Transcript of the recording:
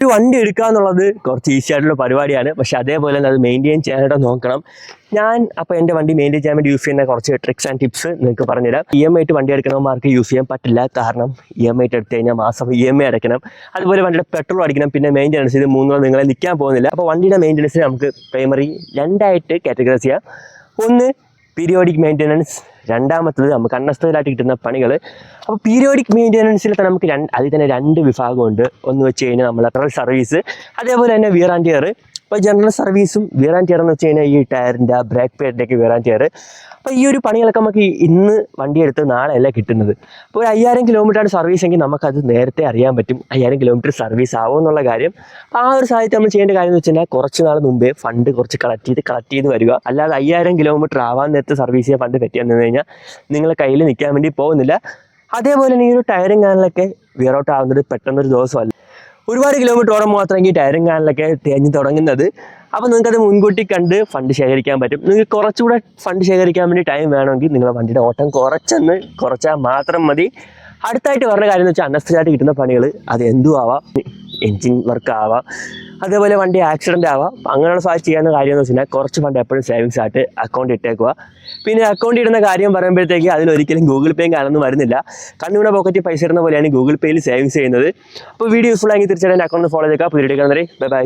ഒരു വണ്ടി എടുക്കുക എന്നുള്ളത് കുറച്ച് ഈസി ആയിട്ടുള്ള പരിപാടിയാണ്. പക്ഷെ അതേപോലെ തന്നെ അത് മെയിൻറ്റെയിൻ ചെയ്യാനായിട്ട് നോക്കണം. ഞാൻ അപ്പോൾ എൻ്റെ വണ്ടി മെയിൻറ്റെയിൻ ചെയ്യാൻ വേണ്ടി യൂസ് ചെയ്യുന്ന കുറച്ച് ട്രിക്സ് ആൻഡ് ടിപ്സ് നിങ്ങൾക്ക് പറഞ്ഞുതരാം. EMI ആയിട്ട് വണ്ടി എടുക്കുന്നവർക്ക് യൂസ് ചെയ്യാൻ പറ്റില്ല. കാരണം EMI ആയിട്ട് എടുത്തു കഴിഞ്ഞാൽ മാസം EMI അടയ്ക്കണം, അതുപോലെ വണ്ടിയുടെ പെട്രോൾ അടിക്കണം, പിന്നെ മെയിൻ്റെനൻസ്. ഇത് മൂന്നും നിങ്ങളെ നിൽക്കാൻ പോകുന്നില്ല. അപ്പോൾ വണ്ടിയുടെ മെയിൻ്റെനൻസിന് നമുക്ക് പ്രൈമറി രണ്ടായിട്ട് കാറ്റഗറൈസ് ചെയ്യാം. ഒന്ന് പീരിയോഡിക് മെയിൻ്റെനൻസ്, രണ്ടാമത്തത് നമുക്ക് അൺഎക്സ്പെക്റ്റഡായിട്ട് കിട്ടുന്ന പണികൾ. അപ്പോൾ പീരിയോഡിക് മെയിൻ്റെനൻസിൽ തന്നെ നമുക്ക് അതിൽ തന്നെ രണ്ട് വിഭാഗമുണ്ട്. ഒന്ന് വെച്ച് കഴിഞ്ഞാൽ നമ്മളെ സർവീസ്, അതേപോലെ തന്നെ വിയർ ആൻഡ് ടിയർ. ഇപ്പോൾ ജനറൽ സർവീസും വിയർ ആൻഡ് ടിയർ എന്ന് വെച്ച് കഴിഞ്ഞാൽ ഈ ടയറിൻ്റെ ബ്രേക്ക് പേഡിൻ്റെയൊക്കെ വിയർ ആൻഡ് ടിയർ. അപ്പോൾ ഈ ഒരു പണികളൊക്കെ നമുക്ക് ഇന്ന് വണ്ടി എടുത്ത് നാളെ അല്ല കിട്ടുന്നത്. അപ്പോൾ ഒരു 5000 കിലോമീറ്ററാണ് സർവീസ് എങ്കിൽ നമുക്കത് നേരത്തെ അറിയാൻ പറ്റും 5000 കിലോമീറ്റർ സർവീസ് ആവുമെന്നുള്ള കാര്യം. ആ ഒരു സാഹചര്യത്തിൽ നമ്മൾ ചെയ്യേണ്ട കാര്യം എന്ന് വെച്ച് കഴിഞ്ഞാൽ കുറച്ച് നാൾ മുമ്പേ ഫണ്ട് കുറച്ച് കളക്ട് ചെയ്ത് വരിക. അല്ലാതെ 5000 കിലോമീറ്റർ ആവാൻ നേരത്തെ സർവീസ് ചെയ്യാൻ ഫണ്ട് പറ്റിയെന്ന് കഴിഞ്ഞാൽ നിങ്ങളെ കയ്യിൽ നിൽക്കാൻ വേണ്ടി പോകുന്നില്ല. അതേപോലെ തന്നെ ഈ ഒരു ടയറും കാനലൊക്കെ വിയർ ഔട്ട് ആവുന്നത് പെട്ടെന്നൊരു ദിവസമല്ല. ഒരുപാട് കിലോമീറ്റർ ഓടുമ്പോൾ മാത്രമെങ്കിൽ ടയറും കാനലൊക്കെ തേഞ്ഞ് തുടങ്ങുന്നത്. അപ്പോൾ നിങ്ങൾക്കത് മുൻകൂട്ടി കണ്ട് ഫണ്ട് ശേഖരിക്കാൻ പറ്റും. നിങ്ങൾക്ക് കുറച്ചുകൂടെ ഫണ്ട് ശേഖരിക്കാൻ വേണ്ടി ടൈം വേണമെങ്കിൽ നിങ്ങളുടെ വണ്ടിയുടെ ഓട്ടം കുറച്ചാൽ മാത്രം മതി. അടുത്തായിട്ട് പറഞ്ഞ കാര്യം എന്ന് വെച്ചാൽ അൺഎക്സ്പെക്റ്റഡായിട്ട് കിട്ടുന്ന പണികൾ അത് എന്തും ആവാം. എൻജിൻ വർക്ക് ആവാം, അതേപോലെ വണ്ടി ആക്സിഡൻ്റ് ആവാം. അങ്ങനെയുള്ള സാഹചര്യം ചെയ്യാവുന്ന കാര്യം എന്ന് വെച്ച് കഴിഞ്ഞാൽ കുറച്ച് ഫണ്ട് എപ്പോഴും സേവിങ്സ് ആയിട്ട് അക്കൗണ്ട് ഇട്ടേക്കുക. പിന്നെ അക്കൗണ്ട് ഇടുന്ന കാര്യം പറയുമ്പോഴത്തേക്ക് അതിലൊരിക്കലും ഗൂഗിൾ പേയും കാലൊന്നും വരുന്നില്ല. കണ്ണൂടെ പോക്കറ്റിൽ പൈസ ഇടുന്ന പോലെയാണ് ഗൂഗിൾ പേയിൽ സേവിങ്സ് ചെയ്യുന്നത്. അപ്പോൾ വീഡിയോ യൂസ്ഫുൾ ആണെങ്കിൽ തീർച്ചയായിട്ടും അക്കൗണ്ട് ഫോളോ ചെയ്യുക. പുതിയ ബൈ ബൈ.